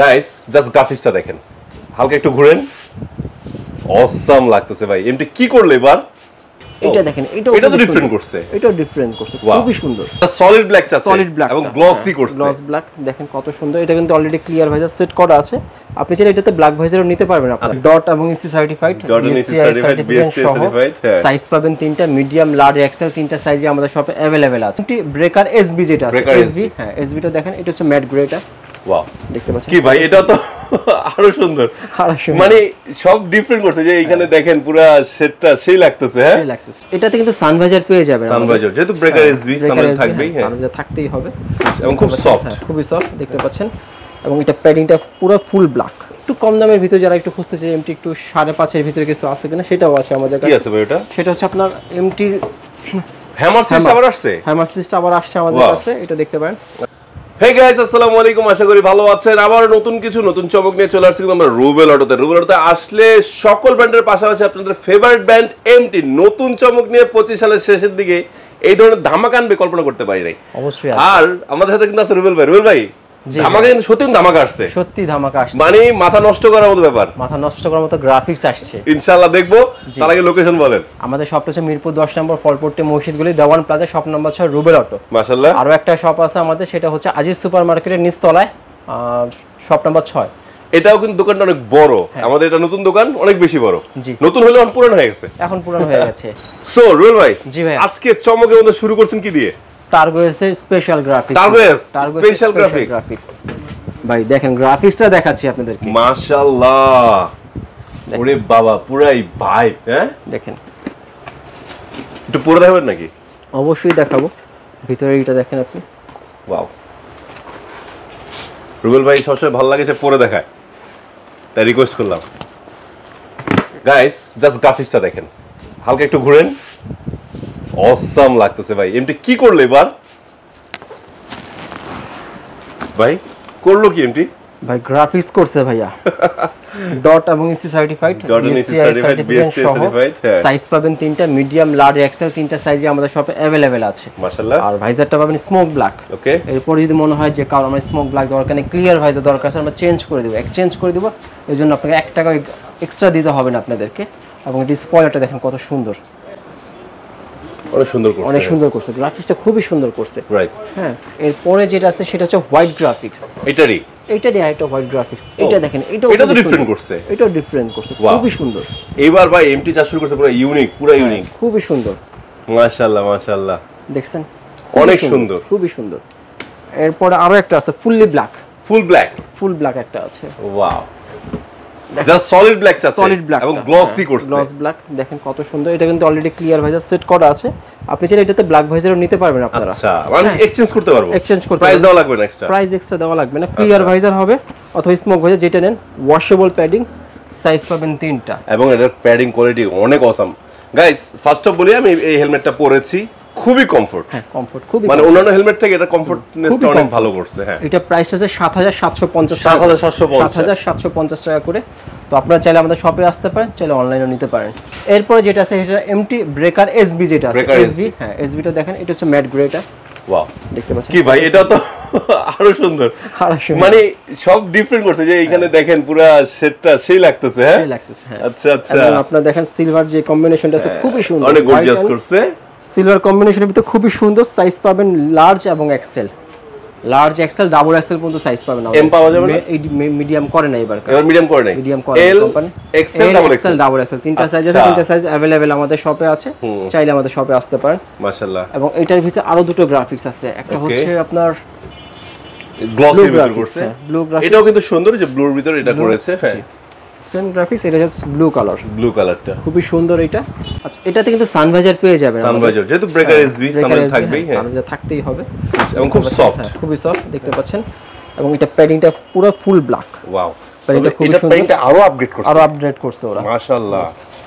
Guys just গ্রাফিক্সটা দেখেন, হালকা একটু ঘুরেন, অসাম লাগতেছে ভাই। এমটি কি করলে এবার এটা দেখেন, এটা তো ডিফারেন্ট করছে, এটা ডিফারেন্ট করছে, খুবই সুন্দর। সলিড ব্ল্যাক আছে, সলিড ব্ল্যাক এবং গ্লসি করছে, গ্লস ব্ল্যাক দেখেন কত সুন্দর। এটা কিন্তু অলরেডি ক্লিয়ার ভাইজার সেট করা আছে, আপনি চাইলে এটাতে ব্ল্যাক ভাইজারও নিতে পারবেন। আপনারা ডট এবং ইসি সার্টিফাইড, বিএসটিআই সার্টিফিকেট সহ সাইজ পাবেন তিনটা, মিডিয়াম, লার্জ, এক্সেল তিনটা সাইজে আমাদের শপে अवेलेबल আছে। ব্রেকার এসবি যেটা আছে, এসবি, হ্যাঁ এসবিটা দেখেন, এটা হচ্ছে ম্যাট গ্রেটা। ওয়াও, দেখতে পাচ্ছেন কি ভাই, এটা তো আরো সুন্দর, মানে সব ডিফারেন্ট করছে। যে এখানে দেখেন পুরো সেটটা সেই লাগতেছে, হ্যাঁ সেই লাগতেছে। এটাতে কিন্তু সানভাইজার পেয়ে যাবেন, সানভাইজার যেহেতু ব্রেকার এসবি সানভাইজার থাকবেই, হ্যাঁ সানভাইজার থাকতেই হবে, এবং খুব সফট, খুবই সফট দেখতে পাচ্ছেন। এবং এটা প্যাডিংটা পুরো ফুল ব্ল্যাক। একটু কম দামের ভিতরে যারা একটু খুঁজতে চায় এমটি একটু 5.5 এর ভিতরে কিছু আছে কিনা সেটাও আছে আমাদের কাছে। কি আছে ভাই ওটা? সেটা হচ্ছে আপনার এমটি হ্যামার সিস্টেম আবার আসছে, হ্যামার সিস্টেম আবার আসছে আমাদের কাছে, এটা দেখতে পারেন। হে গাইস, আসসালামু আলাইকুম, আশা করি ভালো আছেন। আবার নতুন চমক নিয়ে চলে আসছি আমরা রুবেল অটোতে। রুবেল অটোতে আসলে সকল ব্র্যান্ডের পাশাপাশি আপনাদের ফেভারিট ব্র্যান্ড এমটি নতুন চমক নিয়ে 25 সালের শেষের দিকে এই ধরনের ধামাকা আনবে কল্পনা করতে পারি নাই। অবশ্যই। আর আমাদের সাথে কিন্তু আছে রুবেল ভাই। রুবেল ভাই, ধামাকা কিন্তু সত্যি ধামাকা আসছে, সত্যি ধামাকা আসছে, মানে মাথা নষ্ট করার মতো ব্যাপার, মাথা নষ্ট করার মতো গ্রাফিক্স আসছে। ইনশাআল্লাহ দেখবো। তার আগে লোকেশন বলেন। আমাদের শপটা হচ্ছে মিরপুর 10 নম্বর ফলপট্টি মসজিদগুলি, Dewan plaza, shop number 6, Rubel auto. মাশাআল্লাহ। আরো একটা শপ আছে আমাদের, সেটা হচ্ছে আজিজ সুপার মার্কেটের নিচতলায়, শপ নাম্বার 6। এটাও কিন্তু দোকানটা অনেক বড়, আমাদের এটা নতুন দোকান, অনেক বেশি বড়। নতুন হলে এখন পুরানো হয়ে গেছে, সো রুবেল ভাই, জি ভাই, আজকে চমকের মধ্যে শুরু করছেন কি দিয়ে? টার্গোয়েসের স্পেশাল গ্রাফিক্স। স্পেশাল গ্রাফিক্স ভাই দেখেন, গ্রাফিক্সটা দেখাচ্ছি আপনাদেরকে। মাশাআল্লাহ, ওরে বাবা, পুরাই ভাই, হ্যাঁ দেখেন, একটু পুরো দেখাবেন নাকি? অবশ্যই দেখাবো, ভিতরে এটা দেখেন আপনি। ওয়াও, রুবেল ভাই সবসময় ভালো লাগে সে পরে দেখায়, তাই রিকোয়েস্ট করলাম। গাইস জাস্ট গ্রাফিক্সটা দেখেন, হালকা একটু ঘুরেন, অসাম লাগতেছে ভাই। এমটি কি করলে এবার ভাই? করলো কি এমটি? ভাই গ্রাফিক্স করছে ভাইয়া, ডট এবং ইসি সার্টিফাইড, বিএসটিআই সার্টিফিকেট সহ সাইজ পাবেন তিনটা, মিডিয়াম, লার্জ, এক্সেল তিনটা সাইজে আমাদের শপে अवेलेबल আছে। মাশাআল্লাহ। আর ভাইজারটা পাবেন স্মোক ব্ল্যাক। ওকে, এরপর যদি মনে হয় যে কারণ আমার স্মোক ব্ল্যাক দরকার নেই, ক্লিয়ার ভাইজার দরকার আছে, আমরা চেঞ্জ করে দেব, এক্সচেঞ্জ করে দেব। এর জন্য আপনাকে 1 টাকা এক্সট্রা দিতে হবে না আপনাদেরকে। এবং এই স্পয়লারটা দেখেন কত সুন্দর, অনেক সুন্দর করছে, গ্রাফিক্সটা খুবই সুন্দর করছে, রাইট। হ্যাঁ, এরপরে যেটা আছে সেটা হচ্ছে হোয়াইট গ্রাফিক্স। এইটারই আরেকটা হোয়াইট গ্রাফিক্স, এটা দেখেন, এটা তো ডিফারেন্ট করছে, এটাও ডিফারেন্ট করছে, খুবই সুন্দর। এবার ভাই এমটি চাষ শুরু করছে, পুরো ইউনিক, পুরো ইউনিক, খুবই সুন্দর। মাশাআল্লাহ মাশাআল্লাহ, দেখছেন অনেক সুন্দর, খুবই সুন্দর। এরপরে আরো একটা আছে ফুললি ব্ল্যাক, ফুল ব্ল্যাক একটা আছে। ওয়াও, জাস্ট সলিড ব্ল্যাক আছে, সলিড ব্ল্যাক এবং গ্লসি করছে, গ্লস ব্ল্যাক দেখেন কত সুন্দর। এটা কিন্তু অলরেডি ক্লিয়ার ভাইজার সেট করা আছে, আপনি চাইলে এটাতে ব্ল্যাক ভাইজারও নিতে পারবেন আপনারা। আচ্ছা, মানে এক্সচেঞ্জ করতে পারবো, এক্সচেঞ্জ করতে প্রাইস দেওয়া লাগবে না, এক্সট্রা প্রাইস এক্সট্রা দেওয়া লাগবে না। ক্লিয়ার ভাইজার হবে অথবা স্মোক ভাইজার, যেটা নেন। ওয়াশেবল প্যাডিং, সাইজ পাবেন 3টা, এবং এটার প্যাডিং কোয়ালিটি অনেক অসাম। গাইস ফার্স্ট অফ বলি, আমি এই হেলমেটটা পরেছি, খুবই কমফোর্ট, হ্যাঁ কমফোর্ট, খুবই মানে অন্যান্য হেলমেট থেকে এটা কমফোর্টনেসটা অনেক ভালো করছে। হ্যাঁ, এটা প্রাইস হচ্ছে 7750 টাকা করে। তো আপনারা চাইলে আমাদের শপে আসতে পারেন, চাইলে অনলাইনেও নিতে পারেন। এরপর যেটা আছে সেটা এমটি ব্রেকার এসবি, যেটা আছে এসবি, হ্যাঁ এসবিটা দেখেন, এটা হচ্ছে ম্যাট গ্রেটা। ওয়াও, দেখতে পাচ্ছেন কি ভাই, এটা তো আরো সুন্দর, মানে সব ডিফারেন্ট করছে। যে এখানে দেখেন পুরো সেটটা সেই লাগতেছে, হ্যাঁ সেই লাগতেছে। আচ্ছা আচ্ছা, এবং আপনারা দেখেন সিলভার যে কম্বিনেশনটা আছে খুবই সুন্দর, অনেক গর্জিয়াস করছে, সিলভার কম্বিনেশনের ভিতরে খুবই সুন্দর। সাইজ পাবেন লার্জ এবং XL, large XL, double XL পর্যন্ত সাইজ পাবেন। এম পাওয়া যাবে না, এই মিডিয়াম করে না এবার মিডিয়াম করে নাই, মিডিয়াম করে L company, XL, double XL তিনটা সাইজ আছে, তিনটা সাইজ अवेलेबल আমাদের শপে আছে, চাইলে আমাদের শপে আসতে পারেন। মাশাআল্লাহ। এবং এটার ভিতরে আরো দুটো গ্রাফিক্স আছে, একটা হচ্ছে আপনার গ্লসি ভিতর করছে, ব্লু গ্রাফিক্স, এটাও কিন্তু সুন্দর, যে ব্লুর ভিতর এটা করেছে। হ্যাঁ, সেম গ্রাফিক্স, এটা জাস্ট ব্লু কালারটা খুবই সুন্দর এটা। আচ্ছা, এটাতে কিন্তু সানভাইজার পেয়ে যাবেন, সানভাইজার যেহেতু ব্রেকার এসবি সানভাইজার থাকবেই, হ্যাঁ সানভাইজার থাকতেই হবে, এবং খুব সফট, খুবই সফট দেখতে পাচ্ছেন। এবং এটা প্যাডিংটা পুরো ফুল ব্ল্যাক। ওয়াও, প্যাডিংটা খুব সুন্দর, প্যাডিংটা আরো আপগ্রেড করছে ওরা, মাশাআল্লাহ।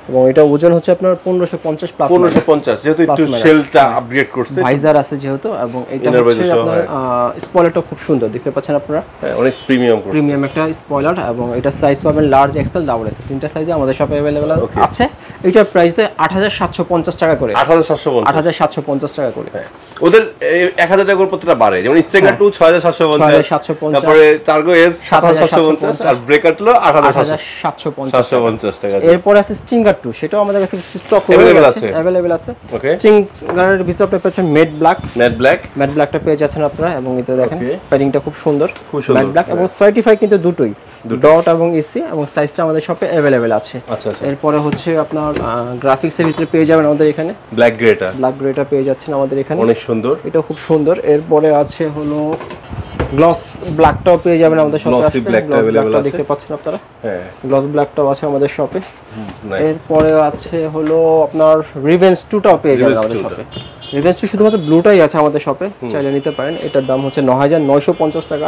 এবং এটা ওজন হচ্ছে আপনার 1550 প্লাস 1550 যেহেতু একটু শেলটা আপগ্রেড করছে, ভাইজার আছে যেহেতু, এবং এটা হচ্ছে আপনার স্পয়লারটা খুব সুন্দর দেখতে পাচ্ছেন আপনারা, অনেক প্রিমিয়াম একটা স্পয়লার, এবং এটা সাইজ পাবেন লার্জ এক্সেল ডাবল এক্সেল তিনটা সাইজে আমাদের শপে अवेलेबल আছে। এটার প্রাইস তো 8750 টাকা করে, 8750 টাকা করে। ওদের 1000 টাকা করে প্রত্যেকটা বাড়ে, যেমন স্ট্রিঙ্গার 2 6750, তারপরে টার্গো এস 7750 আর ব্রেকার লো 8750 টাকা। এরপর আছে স্ট্রিঙ্গার 2, সেটাও আমাদের কাছে স্টক अवेलेबल আছে। স্ট্রিঙ্গারের ভিতরে আপনি পাচ্ছেন ম্যাট ব্ল্যাকটা পেয়ে যাচ্ছেন আপনারা, এবং এতে দেখেন প্যাডিংটা খুব সুন্দর ম্যাট ব্ল্যাক, এবং সার্টিফাই কিন্তু দুটোই ডট এবং এসি, এবং সাইজটা আমাদের শপে अवेलेबल আছে। আচ্ছা, এরপরে হচ্ছে আপনার গ্রাফিক্সের ভিতরে পেয়ে যাবেন আমাদের এখানে ব্ল্যাক গ্রেটা পেয়ে যাচ্ছেন আমাদের এখানে, অনেক সুন্দর, এটা খুব সুন্দর। এরপরে আছে হলো গ্লস ব্ল্যাকটাও পেয়ে যাবেন আমাদের শপে, ব্ল্যাকটা দেখতে পাচ্ছেন আপনারা, হ্যাঁ গ্লস ব্ল্যাকটাও আছে আমাদের শপে। এরপরে আছে হলো আপনার রিভেঞ্জ 2টাও পেয়ে যাবেন আমাদের শপে। রিভেঞ্জ 2 শুধুমাত্র ব্লুটাই আছে আমাদের শপে, চাইলে নিতে পারেন। এটার দাম হচ্ছে 9950 টাকা।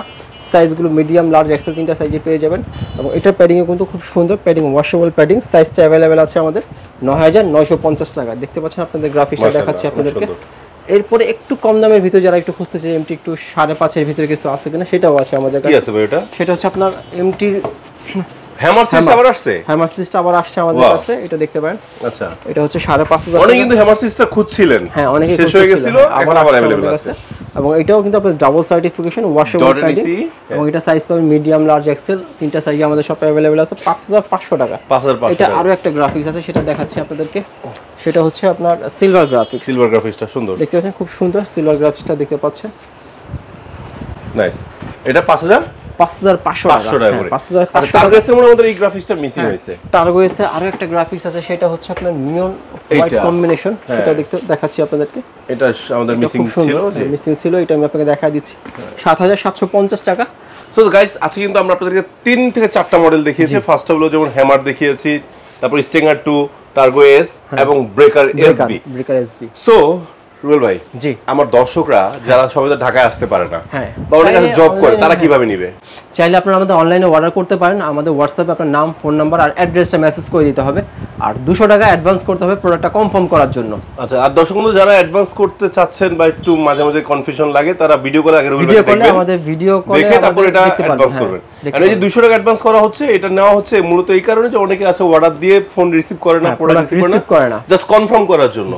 সাইজগুলো মিডিয়াম লার্জ এক্সেল তিনটা সাইজে পেয়ে যাবেন, এবং এটার প্যাডিংও কিন্তু খুব সুন্দর প্যাডিং, ওয়াশেবল প্যাডিং, সাইজটা अवेलेबल আছে আমাদের 9950 টাকা। দেখতে পাচ্ছেন আপনাদের গ্রাফিক্সটা দেখাচ্ছি আপনাদেরকে। এরপরে একটু কম দামের ভিতরে যারা একটু খুঁজতে চায় এমটি একটু 5.5 এর ভিতরে কিছু আছে কিনা সেটাও আছে আমাদের কাছে। কি আছে ভাই ওটা? সেটা হচ্ছে আপনার এমটি হ্যামার সিস্টেম আবার আসছে, আমাদের কাছে, এটা দেখতে পারেন। আচ্ছা, এটা হচ্ছে 5500। অনেকে কিন্তু হ্যামার সিস্টেমটা খুঁজছিলেন, হ্যাঁ অনেকে শেষ হয়ে গিয়েছিল, এখন আবার अवेलेबल আছে। এবং এটাও কিন্তু আপনাদের ডাবল সার্টিফিকেশন, ওয়াশেবল প্যাডিং, এবং এটা সাইজ পাবেন মিডিয়াম লার্জ এক্সেল তিনটা সাইজে আমাদের শপে अवेलेबल আছে 5500 টাকা। এটা আরো একটা গ্রাফিক্স আছে সেটা দেখাচ্ছি আপনাদেরকে, সেটা হচ্ছে আপনার সিলভার গ্রাফিক্সটা সুন্দর দেখতে পাচ্ছেন, খুব সুন্দর সিলভার গ্রাফিক্সটা দেখতে পাচ্ছেন, নাইস। এটা 5500 টাকা করে। 5500 টাকা এর মধ্যে এই গ্রাফিক্সটা মিসিং হয়েছে। টার্গো এসে আরো একটা গ্রাফিক্স আছে, সেটা হচ্ছে আপনার নিয়ন হোয়াইট কম্বিনেশন, সেটা দেখাচ্ছি আপনাদেরকে। এটা আমাদের মিসিং ছিল, এটা আমি আপনাকে দেখাই দিচ্ছি। 7750 টাকা। সো গাইস, আজকে কিন্তু আমরা আপনাদেরকে 3 থেকে 4টা মডেল দেখিয়েছি। ফার্স্ট হলো যেমন হ্যামার দেখিয়েছি, তারপর স্ট্রিঙ্গার 2, টার্গো এস এবং ব্রেকার এসবি। সো রুবেল ভাই, জি, আমার দর্শকরা যারা সবাই তো ঢাকায় আসতে পারে না, বা অনেকে জব করে, তারা কিভাবে নিবে? চাইলে আপনারা আমাদের অনলাইনে অর্ডার করতে পারেন। আমাদের হোয়াটসঅ্যাপে আপনার নাম, ফোন নাম্বার আর অ্যাড্রেসটা মেসেজ করে দিতে হবে, আর 200 টাকা অ্যাডভান্স করতে হবে প্রোডাক্টটা কনফার্ম করার জন্য। আচ্ছা, আর দর্শক বন্ধু যারা অ্যাডভান্স করতে চাচ্ছেন বা একটু মাঝে মাঝে কনফিউশন লাগে, তারা ভিডিও কলে আগে আমাদের ভিডিও কলে দেখে তারপর এটা অ্যাডভান্স করবেন। আর এই যে 200 টাকা অ্যাডভান্স করা হচ্ছে, এটা নেওয়া হচ্ছে মূলত এই কারণে যে অনেকে আছে অর্ডার দিয়ে ফোন রিসিভ করে না, প্রোডাক্ট রিসিভ করে না, জাস্ট কনফার্ম করার জন্য।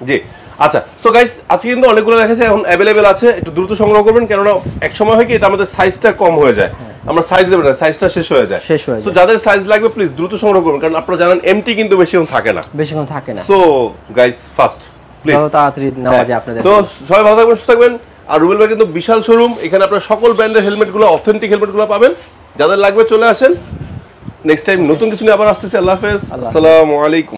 জি আচ্ছা। সো গাইস, আজকে কিন্তু অনেকগুলো দেখাচ্ছে, এখন अवेलेबल আছে, একটু দ্রুত সংগ্রহ করবেন, কারণ এক সময় হয় কি এটা আমাদের সাইজটা কম হয়ে যায়, আমরা সাইজ দেব না, সাইজটা শেষ হয়ে যায়। সো যাদের সাইজ লাগবে প্লিজ দ্রুত সংগ্রহ করুন, কারণ আপনারা জানেন এমটি কিন্তু বেশিক্ষণ থাকে না। সো গাইস, ফাস্ট প্লিজ, তাড়াতাড়ি নেওয়া যায় আপনাদের। তো সবাই ভালো থাকবেন, সুস্থ থাকবেন। আর রুবেল ভাই কিন্তু বিশাল শোরুম, এখানে আপনারা সকল ব্র্যান্ডের হেলমেটগুলো, অথেন্টিক হেলমেটগুলো পাবেন। যাদের লাগবে চলে আসেন। নেক্সট টাইম নতুন কিছু নিয়ে আবার আসতেছি। আল্লাহ হাফেজ, আসসালামু আলাইকুম।